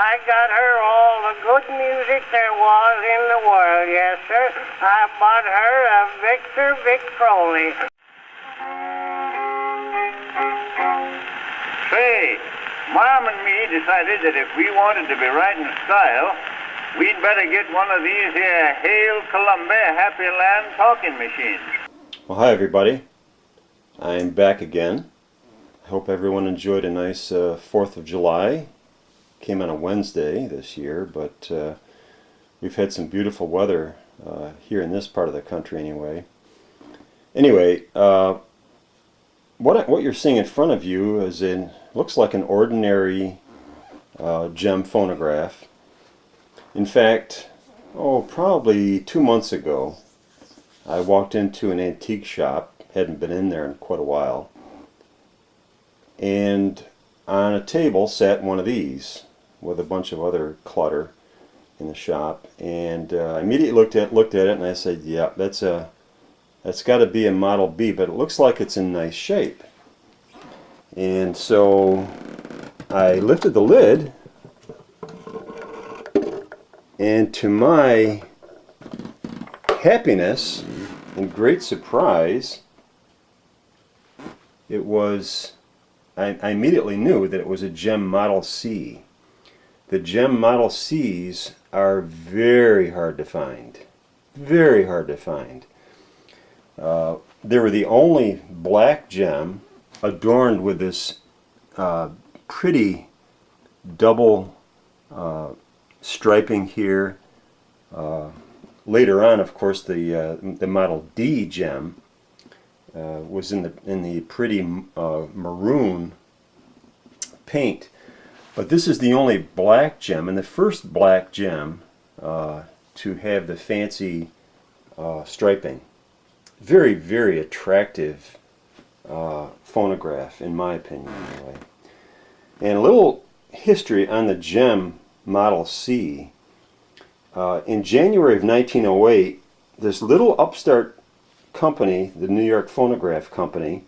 I got her all the good music there was in the world, yes, sir. I bought her a Victor Victrola. Say, Mom and me decided that if we wanted to be riding style, we'd better get one of these here Hail Columbia Happy Land talking machines. Well, hi everybody. I'm back again. I hope everyone enjoyed a nice 4th of July. Came on a Wednesday this year, but we've had some beautiful weather here in this part of the country anyway. Anyway, what you're seeing in front of you looks like an ordinary gem phonograph. In fact, probably 2 months ago, I walked into an antique shop, hadn't been in there in quite a while, and on a table sat one of these with a bunch of other clutter in the shop, and I immediately looked at it and I said, yeah, that's got to be a Model B, but it looks like it's in nice shape. And so I lifted the lid, and to my happiness and great surprise, I immediately knew that it was a gem Model C. The gem Model Cs are very hard to find. Very hard to find. They were the only black gem adorned with this pretty double striping here. Later on, of course, the Model D gem was in the pretty maroon paint. But this is the only black gem, and the first black gem to have the fancy striping. Very, very attractive phonograph, in my opinion, anyway. And a little history on the gem Model C. In January of 1908, this little upstart company, the New York Phonograph Company,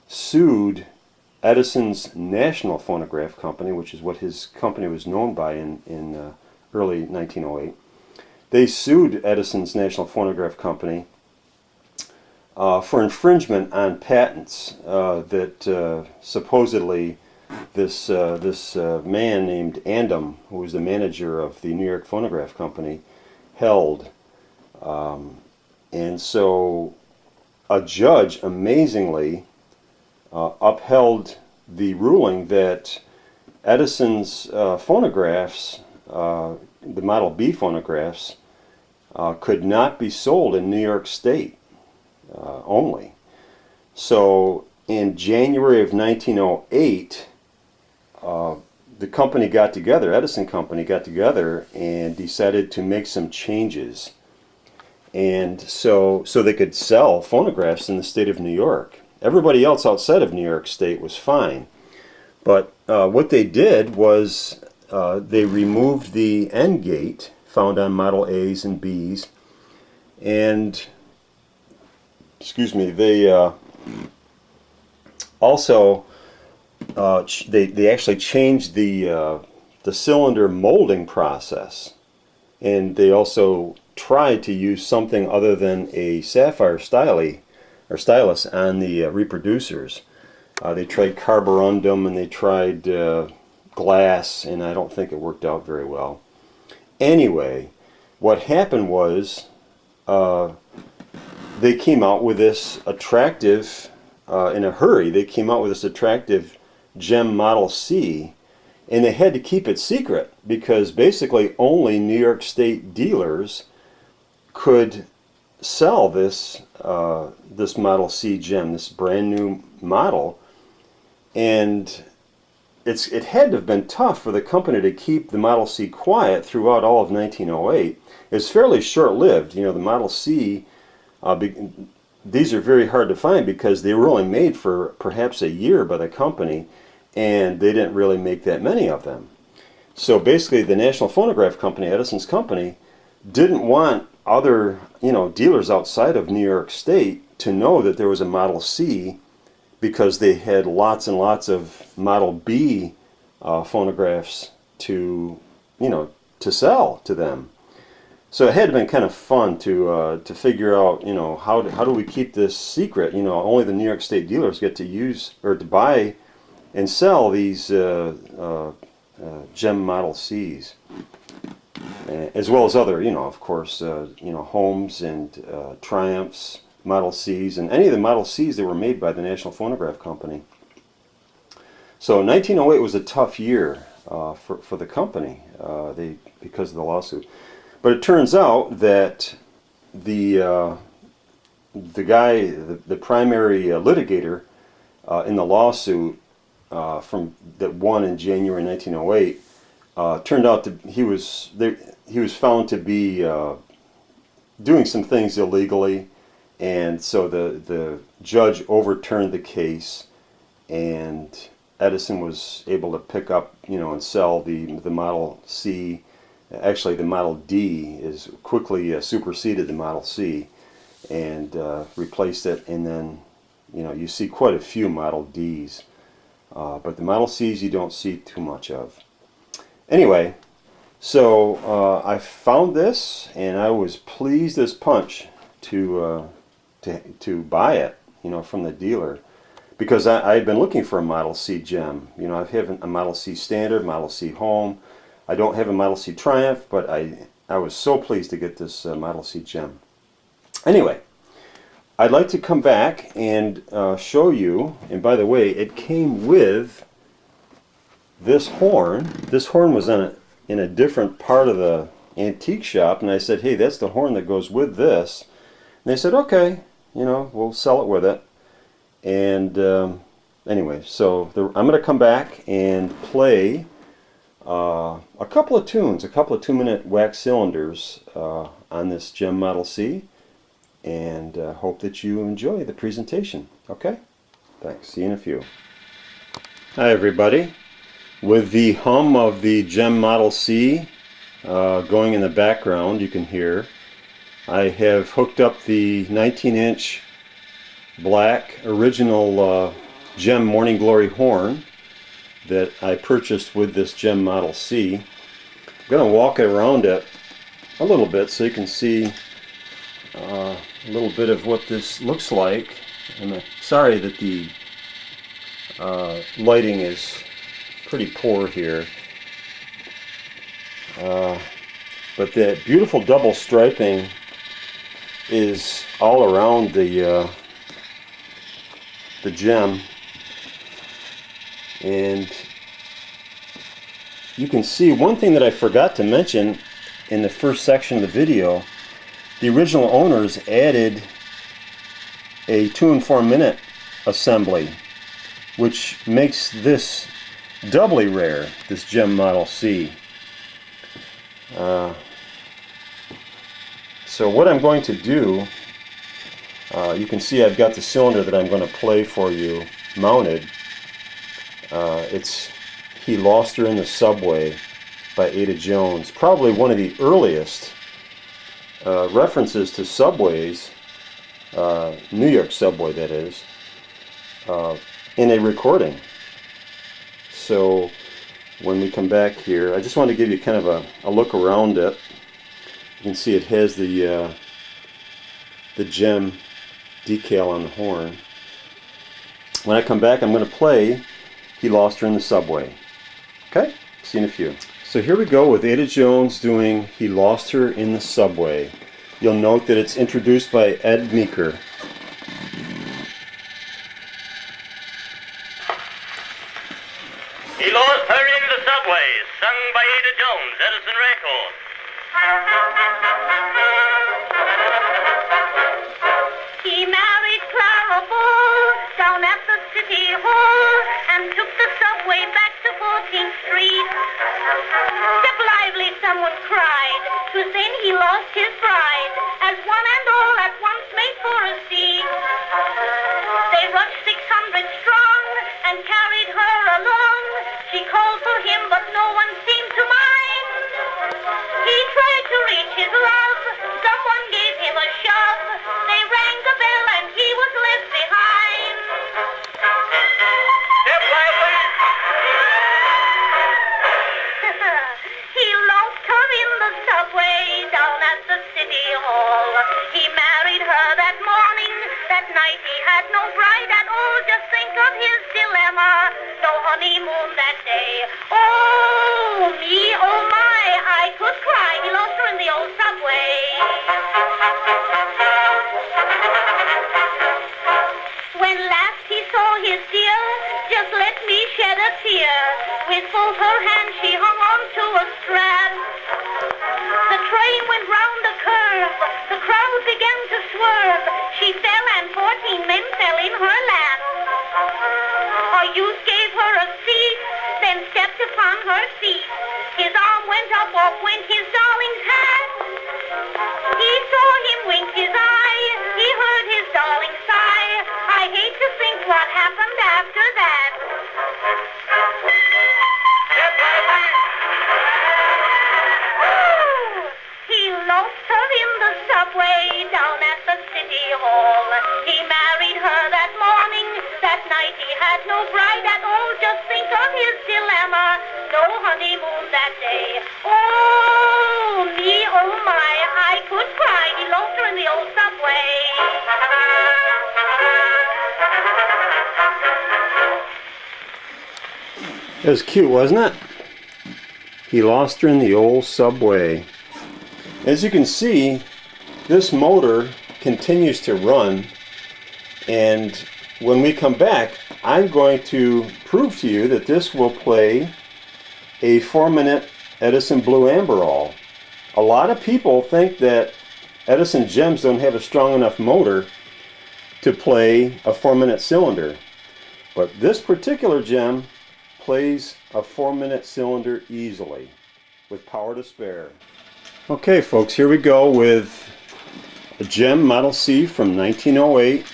sued Edison's National Phonograph Company, which is what his company was known by in early 1908. They sued Edison's National Phonograph Company for infringement on patents that supposedly this man named Andom, who was the manager of the New York Phonograph Company, held. And so a judge amazingly upheld the ruling that Edison's phonographs, the Model B phonographs, could not be sold in New York State only. So in January of 1908, the company got together, Edison Company got together and decided to make some changes. And so they could sell phonographs in the state of New York. Everybody else outside of New York State was fine. But what they did was they removed the end gate found on Model A's and B's, and they also they actually changed the cylinder molding process, and they also tried to use something other than a sapphire stylus on the reproducers. They tried carborundum and they tried glass, and I don't think it worked out very well. Anyway, what happened was they came out with this attractive, in a hurry, they came out with this attractive gem Model C, and they had to keep it secret because basically only New York State dealers could sell this this Model C gem, this brand new model. And it had to have been tough for the company to keep the Model C quiet throughout all of 1908. It's fairly short-lived. You know, the Model C, these are very hard to find because they were only made for perhaps a year by the company, and they didn't really make that many of them. So basically the National Phonograph Company, Edison's company, didn't want other dealers outside of New York State to know that there was a Model C, because they had lots and lots of Model B phonographs to, you know, to sell to them. So it had been kind of fun to figure out, you know, how do we keep this secret? You know, only the New York State dealers get to use or to buy and sell these Gem Model Cs, as well as other, you know, of course, you know, Homes and Triumphs, Model Cs, and any of the Model Cs that were made by the National Phonograph Company. So 1908 was a tough year for the company, because of the lawsuit. But it turns out that the guy, the primary litigator in the lawsuit that won in January 1908, turned out to he was found to be doing some things illegally, and so the judge overturned the case, and Edison was able to pick up, you know, and sell the Model C. Actually, the Model D is quickly superseded the Model C and replaced it, and then, you know, you see quite a few Model Ds, but the Model Cs you don't see too much of. Anyway, so I found this, and I was pleased as punch to buy it, you know, from the dealer, because I had been looking for a Model C Gem. You know, I have a Model C Standard, Model C Home. I don't have a Model C Triumph, but I was so pleased to get this Model C Gem. Anyway, I'd like to come back and show you, and by the way, it came with this horn. This horn was in a different part of the antique shop, and I said, hey, that's the horn that goes with this. And they said, okay, you know, we'll sell it with it. And anyway, so I'm going to come back and play a couple of tunes, a couple of 2-minute wax cylinders on this Gem Model C, and hope that you enjoy the presentation. Okay? Thanks. See you in a few. Hi, everybody. With the hum of the Gem Model C going in the background, you can hear, I have hooked up the 19-inch black original Gem Morning Glory horn that I purchased with this Gem Model C. I'm going to walk around it a little bit so you can see a little bit of what this looks like. I'm sorry that the lighting is pretty poor here, but the beautiful double striping is all around the gem, and you can see one thing that I forgot to mention in the first section of the video. The original owners added a 2 and 4 minute assembly, which makes this doubly rare, this Gem Model C. So what I'm going to do, you can see I've got the cylinder that I'm going to play for you mounted. It's He Lost Her in the Subway by Ada Jones, probably one of the earliest references to subways, New York subway that is, in a recording. So when we come back here, I just want to give you kind of a look around it. You can see it has the Gem decal on the horn. When I come back, I'm going to play He Lost Her in the Subway. Okay? See you in a few. So here we go with Ada Jones doing He Lost Her in the Subway. You'll note that it's introduced by Ed Meeker. He Lost Her in the Subway, sung by Ada Jones, Edison Records. He married Clara Bull down at the City Hall and took the subway back to 14th Street. Step lively, someone cried, 'twas then he lost his bride, as one and all at once made for a seat. They rushed 600 strong and carried her along. She called for him, but no one seemed to mind. He tried to reach his love, someone gave him a shove. They rang the bell and he was left behind. Step lively! no bride at all. Just think of his dilemma. No honeymoon that day. Oh, me, oh my, I could cry. He lost her in the old subway. When last he saw his dear, just let me shed a tear. With both her hands she hung on to a strap. The train went round a curve. The crowd began to swerve. She fell and 14 men fell in her lap. A youth gave her a seat, then stepped upon her feet. His arm went up, off went his darling's hat. He saw him wink his eye. He heard his darling sigh. I hate to think what happened after that. He lost her in the subway down at the city hall. He married her that morning. That night he had no bride at all. Just think of his dilemma. No honeymoon that day. Oh, me, oh my, I could cry. He lost her in the old subway. It was cute, wasn't it? He lost her in the old subway. As you can see, this motor continues to run, and when we come back, I'm going to prove to you that this will play a 4-minute Edison Blue Amberol. A lot of people think that Edison gems don't have a strong enough motor to play a 4-minute cylinder, but this particular gem plays a 4-minute cylinder easily with power to spare. Okay folks, here we go with a gem Model C from 1908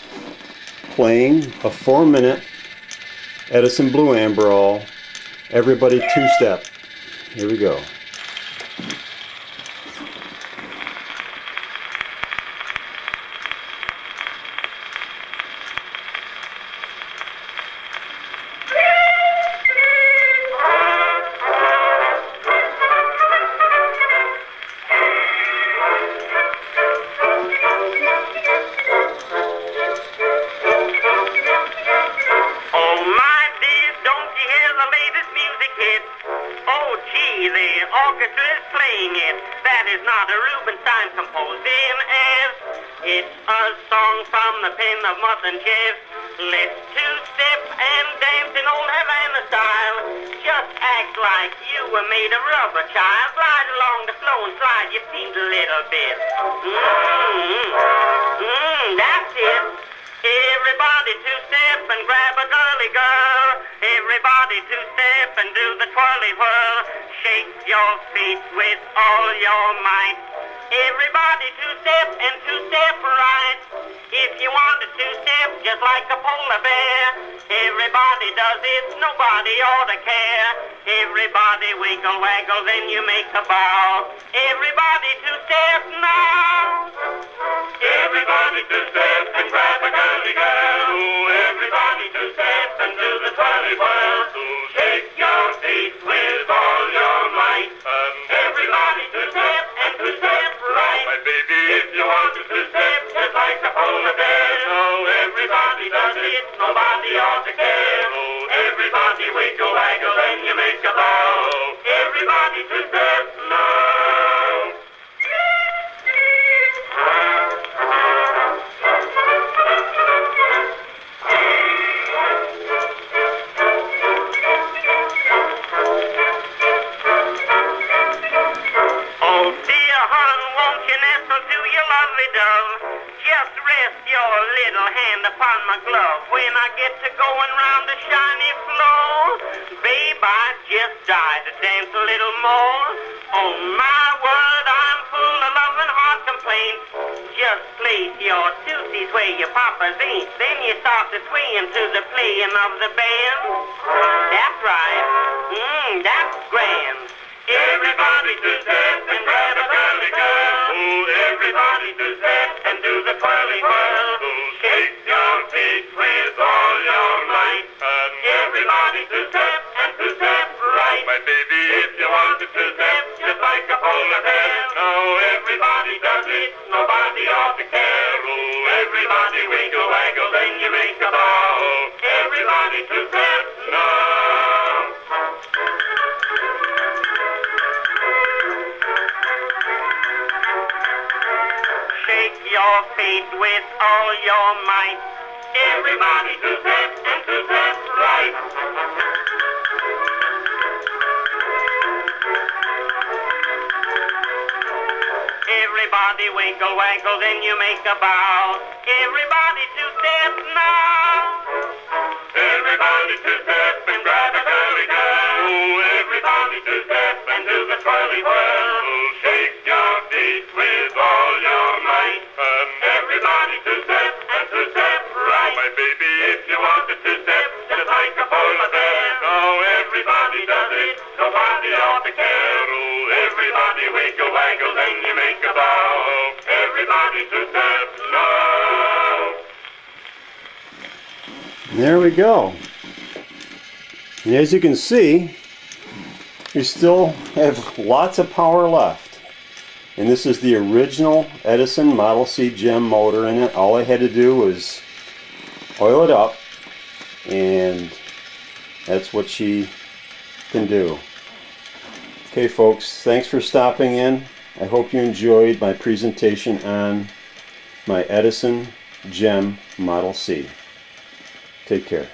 playing a 4-minute Edison Blue Amberol. Everybody two-step. Here we go. It's a song from the pen of Moth and Jeff. Let's two-step and dance in old Havana style. Just act like you were made of rubber, child. Glide along the flow and slide your feet a little bit. That's it. Everybody two-step and grab a girly girl. Everybody two-step and do the twirly whirl. Shake your feet with all your might. Everybody two-step and two-step right. If you want to two-step just like a polar bear, everybody does it, nobody ought to care. Everybody wiggle-waggle, then you make a bow. Everybody two-step now. Everybody two-step and grab a girly girl. Everybody two-step and do the twirly whirl. Shake your feet with all your might. Everybody two-step and two-step right. My baby, if you want to two-step just like a polar bear. Oh, everybody does it, nobody ought to care. Oh, everybody wiggle-waggle, then you make a bow. Everybody two-step now. Just rest your little hand upon my glove when I get to going round the shiny floor. Babe, I just died to dance a little more. Oh my word, I'm full of love and heart complaints. Just place your tootsies where your papa's ain't. Then you start to sway into the playing of the band. That's right. That's grand. Everybody to step and grab a girly girl. Everybody to step and do the twirly whirl. Shake your feet with all your might. Everybody to step and to step right. My baby, if you want to step just like a polar bear. Oh, everybody Everybody does it, nobody ought to care. Oh, everybody wiggle waggle, then you make a bow. Everybody two-step now. Shake your feet with all your might. Everybody two-step and two-step right. Everybody wiggle waggle, then you make a bow. Everybody two-step now. Everybody two-step and grab a girly girl. Everybody two-step and do the twirly whirl. Shake your feet with all your might. Everybody two-step and two-step right. My baby, if you want to two-step, just like a polar bear. Oh, everybody does it, nobody ought to care. Oh, everybody wiggle waggle, then you make a bow. Everybody two-step now. There we go. And as you can see, we still have lots of power left. And this is the original Edison Model C gem motor in it. All I had to do was oil it up, and that's what she can do. Okay folks, thanks for stopping in. I hope you enjoyed my presentation on my Edison Gem Model C. Take care.